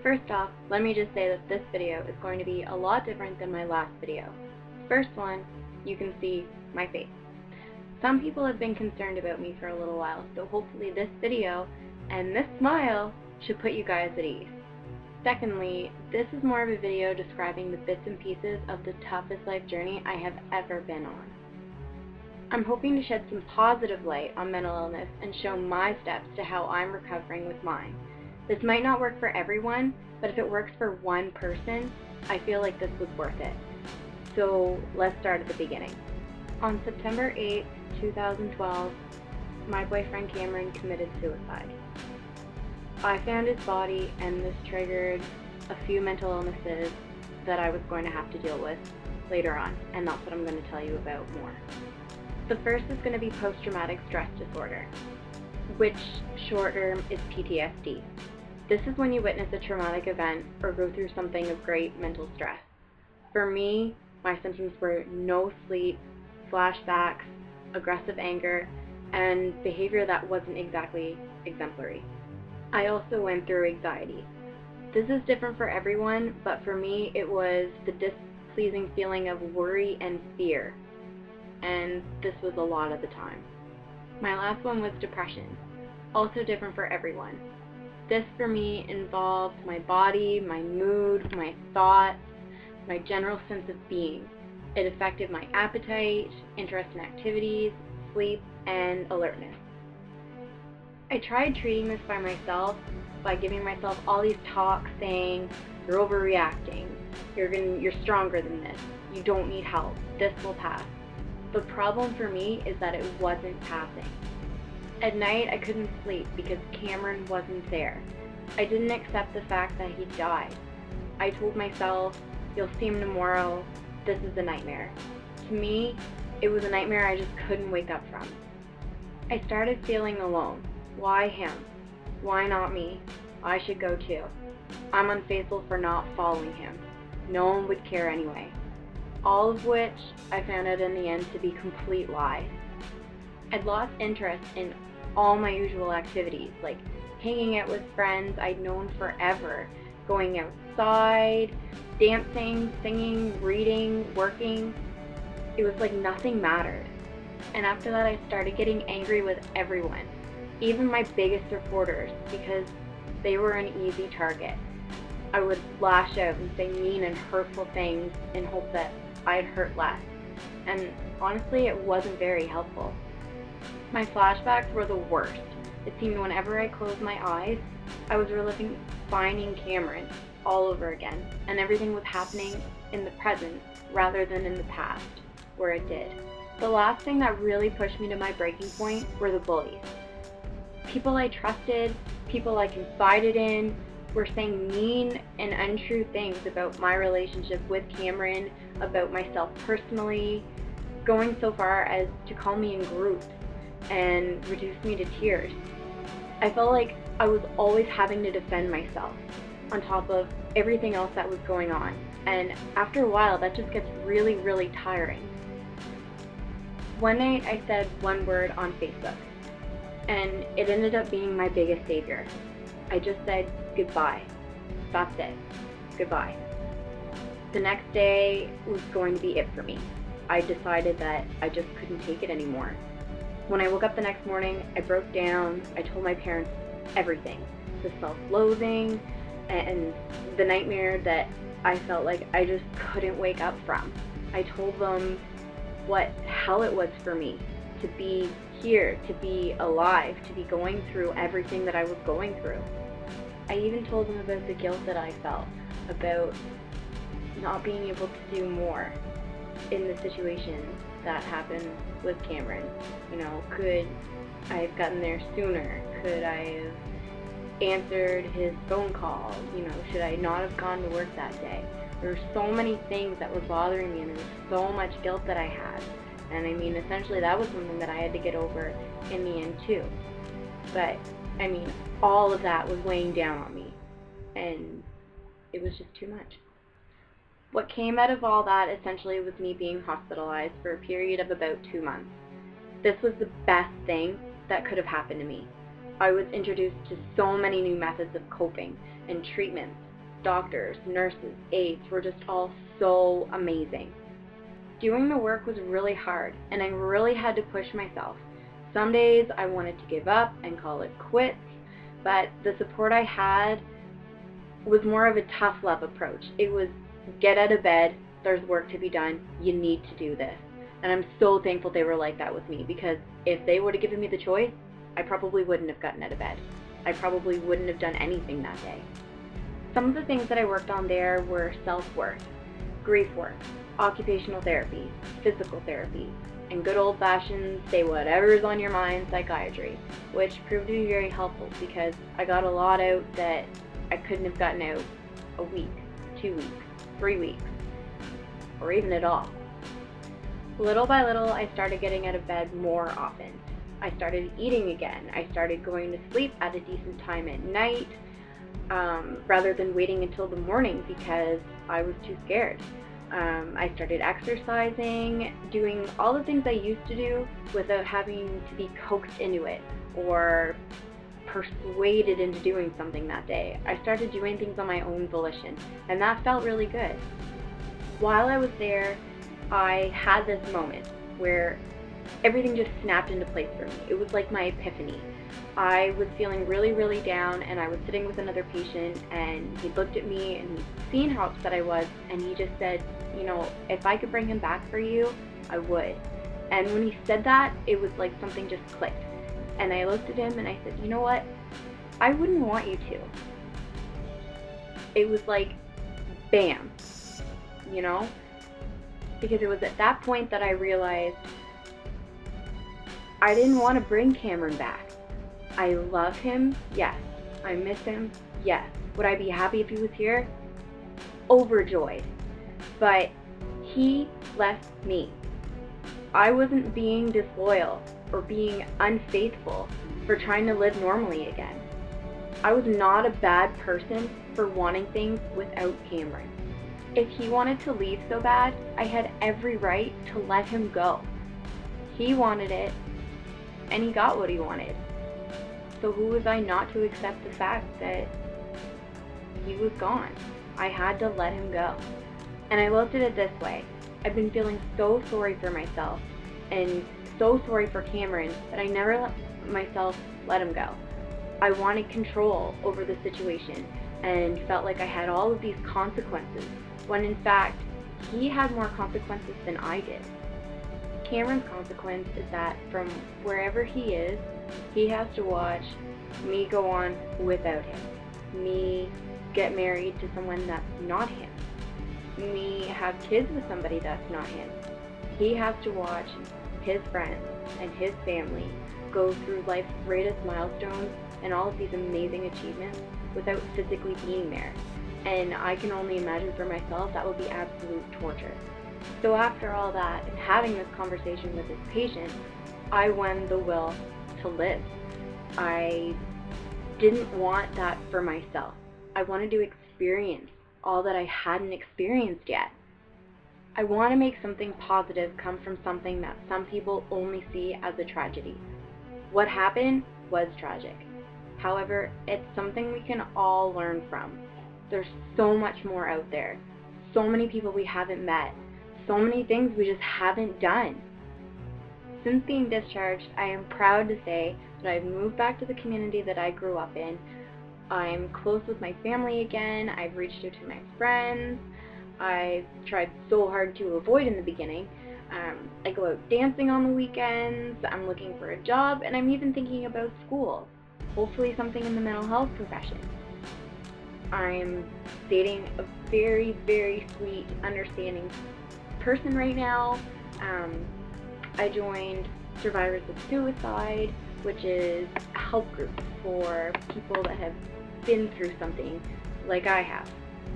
First off, let me just say that this video is going to be a lot different than my last video. First one, you can see my face. Some people have been concerned about me for a little while, so hopefully this video and this smile should put you guys at ease. Secondly, this is more of a video describing the bits and pieces of the toughest life journey I have ever been on. I'm hoping to shed some positive light on mental illness and show my steps to how I'm recovering with mine. This might not work for everyone, but if it works for one person, I feel like this was worth it. So let's start at the beginning. On September 8th, 2012, my boyfriend Cameron committed suicide. I found his body, and this triggered a few mental illnesses that I was going to have to deal with later on, and that's what I'm going to tell you about more. The first is going to be post-traumatic stress disorder, which short term is PTSD. This is when you witness a traumatic event or go through something of great mental stress. For me, my symptoms were no sleep, flashbacks, aggressive anger, and behavior that wasn't exactly exemplary. I also went through anxiety. This is different for everyone, but for me it was the displeasing feeling of worry and fear, and this was a lot of the time. My last one was depression, also different for everyone. This for me involved my body, my mood, my thoughts, my general sense of being. It affected my appetite, interest in activities, sleep, and alertness. I tried treating this by myself by giving myself all these talks saying, you're overreacting, you're stronger than this, you don't need help, this will pass. The problem for me is that it wasn't passing. At night I couldn't sleep because Cameron wasn't there. I didn't accept the fact that he died. I told myself, you'll see him tomorrow, this is a nightmare. To me, it was a nightmare I just couldn't wake up from. I started feeling alone. Why him? Why not me? I should go too. I'm unfaithful for not following him. No one would care anyway. All of which I found out in the end to be complete lies. I'd lost interest in all my usual activities, like hanging out with friends I'd known forever, going outside, dancing, singing, reading, working. It was like nothing mattered. And after that I started getting angry with everyone, even my biggest supporters, because they were an easy target. I would lash out and say mean and hurtful things in hope that I'd hurt less. And honestly, it wasn't very helpful. My flashbacks were the worst. It seemed whenever I closed my eyes, I was reliving finding Cameron all over again, and everything was happening in the present rather than in the past, where it did. The last thing that really pushed me to my breaking point were the bullies. People I trusted, people I confided in, were saying mean and untrue things about my relationship with Cameron, about myself personally, going so far as to call me in groups and reduce me to tears. I felt like I was always having to defend myself on top of everything else that was going on, and after a while that just gets really, really tiring. One night I said one word on Facebook, and it ended up being my biggest savior. I just said goodbye. That's it. Goodbye. The next day was going to be it for me. I decided that I just couldn't take it anymore. When I woke up the next morning, I broke down. I told my parents everything. The self-loathing and the nightmare that I felt like I just couldn't wake up from. I told them what hell it was for me to be here, to be alive, to be going through everything that I was going through. I even told them about the guilt that I felt, about not being able to do more in the situation that happened with Cameron. You know, could I have gotten there sooner? Could I have answered his phone calls? You know, should I not have gone to work that day? There were so many things that were bothering me, and there was so much guilt that I had. And I mean, essentially that was something that I had to get over in the end too. But I mean, all of that was weighing down on me, and it was just too much. What came out of all that essentially was me being hospitalized for a period of about 2 months. This was the best thing that could have happened to me. I was introduced to so many new methods of coping and treatments doctors, nurses, aides were just all so amazing. Doing the work was really hard, and I really had to push myself. Some days I wanted to give up and call it quits, but the support I had was more of a tough love approach. It was, get out of bed, there's work to be done, you need to do this. And I'm so thankful they were like that with me, because if they would have given me the choice, I probably wouldn't have gotten out of bed. I probably wouldn't have done anything that day. Some of the things that I worked on there were self-worth, grief work, occupational therapy, physical therapy, and good old-fashioned say whatever's on your mind psychiatry, which proved to be very helpful because I got a lot out that I couldn't have gotten out a week, 2 weeks, 3 weeks, or even at all. Little by little, I started getting out of bed more often. I started eating again. I started going to sleep at a decent time at night, rather than waiting until the morning because I was too scared. I started exercising, doing all the things I used to do without having to be coaxed into it or persuaded into doing something that day. I started doing things on my own volition, and that felt really good. While I was there, I had this moment where everything just snapped into place for me. It was like my epiphany. I was feeling really, really down, and I was sitting with another patient, and he looked at me and he'd seen how upset I was, and he just said, you know, if I could bring him back for you, I would. And when he said that, it was like something just clicked. And I looked at him and I said, you know what? I wouldn't want you to. It was like, bam, you know? Because it was at that point that I realized I didn't want to bring Cameron back. I love him, yes. I miss him, yes. Would I be happy if he was here? Overjoyed. But he left me. I wasn't being disloyal or being unfaithful for trying to live normally again. I was not a bad person for wanting things without Cameron. If he wanted to leave so bad, I had every right to let him go. He wanted it, and he got what he wanted. So who was I not to accept the fact that he was gone? I had to let him go. And I looked at it this way. I've been feeling so sorry for myself and so sorry for Cameron that I never let myself let him go. I wanted control over the situation and felt like I had all of these consequences, when in fact, he had more consequences than I did. Cameron's consequence is that from wherever he is, he has to watch me go on without him, me get married to someone that's not him, me have kids with somebody that's not him. He has to watch his friends and his family go through life's greatest milestones and all of these amazing achievements without physically being there. And I can only imagine for myself that would be absolute torture. So after all that, and having this conversation with this patient, I won the will to live. I didn't want that for myself. I wanted to experience all that I hadn't experienced yet. I want to make something positive come from something that some people only see as a tragedy. What happened was tragic. However, it's something we can all learn from. There's so much more out there. So many people we haven't met. So many things we just haven't done. Since being discharged, I am proud to say that I've moved back to the community that I grew up in. I'm close with my family again. I've reached out to my friends. I tried so hard to avoid in the beginning. I go out dancing on the weekends. I'm looking for a job, and I'm even thinking about school. Hopefully something in the mental health profession. I'm dating a very, very sweet, understanding person right now. I joined Survivors of Suicide, which is a help group for people that have been through something like I have,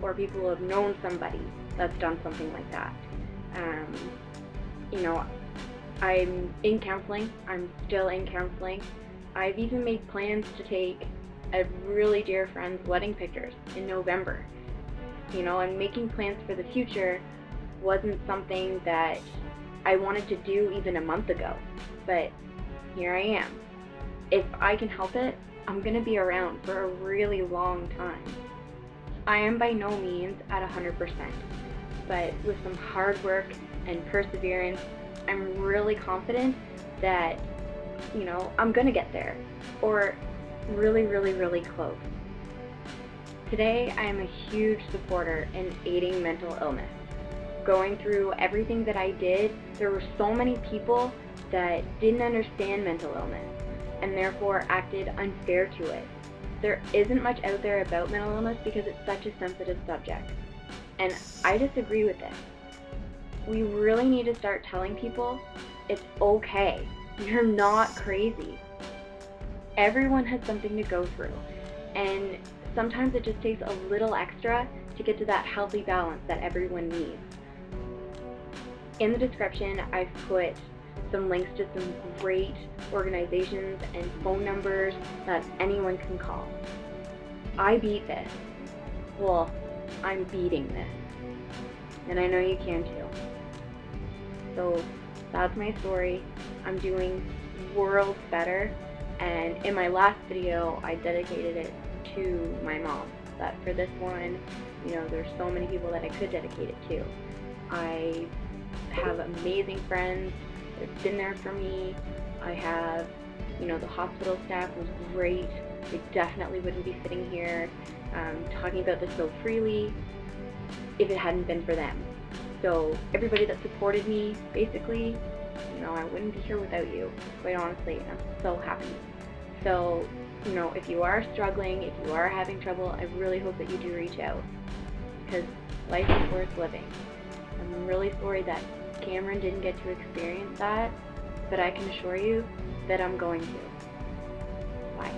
or people who have known somebody that's done something like that. You know, I'm in counseling. I'm still in counseling. I've even made plans to take a really dear friend's wedding pictures in November. You know, and making plans for the future wasn't something that I wanted to do even a month ago, but here I am. If I can help it, I'm going to be around for a really long time. I am by no means at 100%, but with some hard work and perseverance, I'm really confident that, I'm gonna get there, or really, really, really close. Today, I am a huge supporter in aiding mental illness. Going through everything that I did, there were so many people that didn't understand mental illness and therefore acted unfair to it. There isn't much out there about mental illness because it's such a sensitive subject. And I disagree with this. We really need to start telling people it's okay. You're not crazy. Everyone has something to go through. And sometimes it just takes a little extra to get to that healthy balance that everyone needs. In the description, I've put some links to some great organizations and phone numbers that anyone can call. I beat this. Well, I'm beating this. And I know you can too. So that's my story. I'm doing worlds better. And in my last video, I dedicated it to my mom. But for this one, there's so many people that I could dedicate it to. I have amazing friends that have been there for me. I have, the hospital staff was great. They definitely wouldn't be sitting here talking about this so freely if it hadn't been for them. So everybody that supported me, basically, I wouldn't be here without you, quite honestly. I'm so happy. So, if you are struggling, if you are having trouble, I really hope that you do reach out, because life is worth living. I'm really sorry that Cameron didn't get to experience that, but I can assure you that I'm going to. Bye.